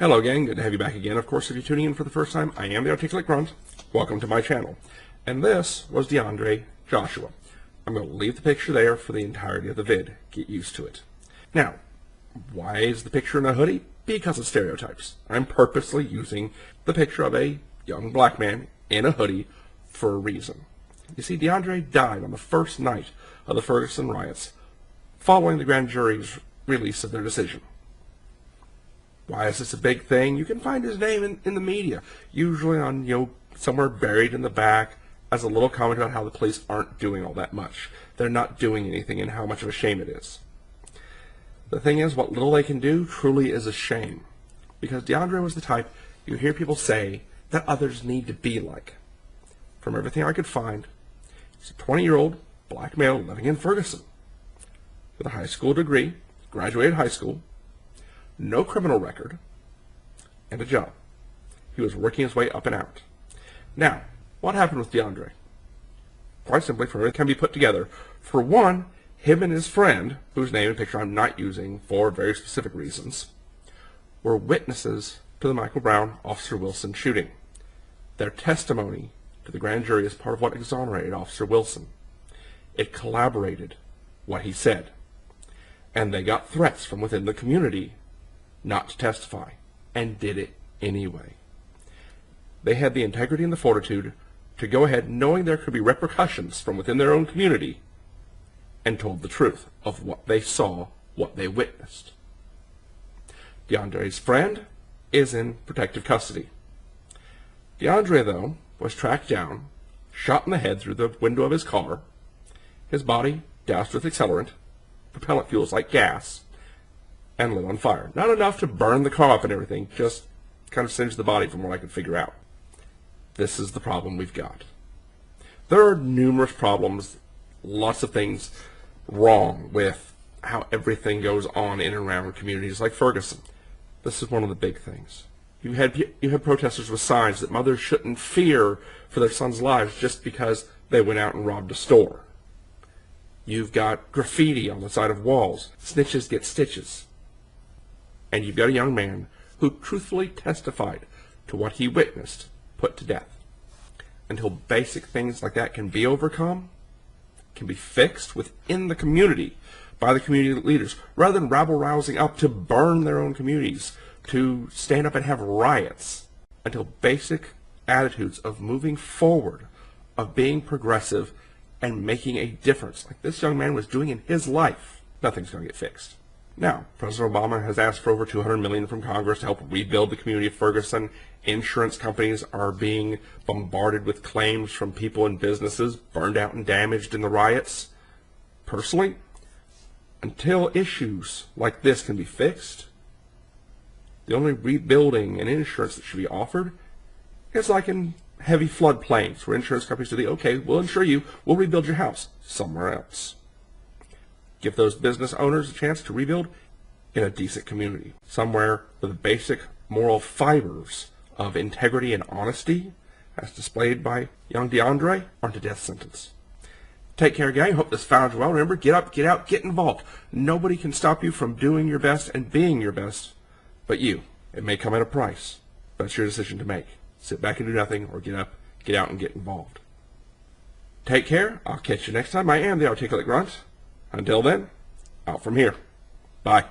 Hello gang, good to have you back again. Of course, if you're tuning in for the first time, I am the Articulate Grunt. Welcome to my channel. And this was DeAndre Joshua. I'm going to leave the picture there for the entirety of the vid. Get used to it. Now, why is the picture in a hoodie? Because of stereotypes. I'm purposely using the picture of a young black man in a hoodie for a reason. You see, DeAndre died on the first night of the Ferguson riots, following the grand jury's release of their decision. Why is this a big thing? You can find his name in the media, usually on, somewhere buried in the back, as a little comment about how the police aren't doing all that much. They're not doing anything and how much of a shame it is. The thing is, what little they can do truly is a shame. Because DeAndre was the type you hear people say that others need to be like. From everything I could find, he's a 20-year-old black male living in Ferguson with a high school degree, graduated high school, no criminal record, and a job. He was working his way up and out. Now, what happened with DeAndre? Quite simply, for it can be put together. For one, him and his friend, whose name and picture I'm not using for very specific reasons, were witnesses to the Michael Brown, Officer Wilson shooting. Their testimony to the grand jury is part of what exonerated Officer Wilson. It corroborated what he said. And they got threats from within the community not to testify, and did it anyway. They had the integrity and the fortitude to go ahead knowing there could be repercussions from within their own community, and told the truth of what they saw, what they witnessed. DeAndre's friend is in protective custody. DeAndre, though, was tracked down, shot in the head through the window of his car, his body doused with accelerant, propellant fuels like gas, and lit on fire. Not enough to burn the car up and everything, just kind of singed the body from what I could figure out. This is the problem we've got. There are numerous problems, lots of things wrong with how everything goes on in and around communities like Ferguson. This is one of the big things. You had protesters with signs that mothers shouldn't fear for their sons' lives just because they went out and robbed a store. You've got graffiti on the side of walls. Snitches get stitches. And you've got a young man who truthfully testified to what he witnessed put to death. Until basic things like that can be overcome, can be fixed within the community by the community leaders, rather than rabble-rousing up to burn their own communities, to stand up and have riots, until basic attitudes of moving forward, of being progressive, and making a difference, like this young man was doing in his life, nothing's going to get fixed. Now, President Obama has asked for over $200 million from Congress to help rebuild the community of Ferguson. Insurance companies are being bombarded with claims from people and businesses burned out and damaged in the riots. Personally, until issues like this can be fixed, the only rebuilding and insurance that should be offered is like in heavy floodplains, where insurance companies do okay, we'll insure you, we'll rebuild your house somewhere else. Give those business owners a chance to rebuild in a decent community, somewhere where the basic moral fibers of integrity and honesty, as displayed by young DeAndre, aren't a death sentence. Take care, gang. Hope this found you well. Remember, get up, get out, get involved. Nobody can stop you from doing your best and being your best but you. It may come at a price, but it's your decision to make. Sit back and do nothing, or get up, get out, and get involved. Take care. I'll catch you next time. I am the Articulate Grunt. Until then, out from here. Bye.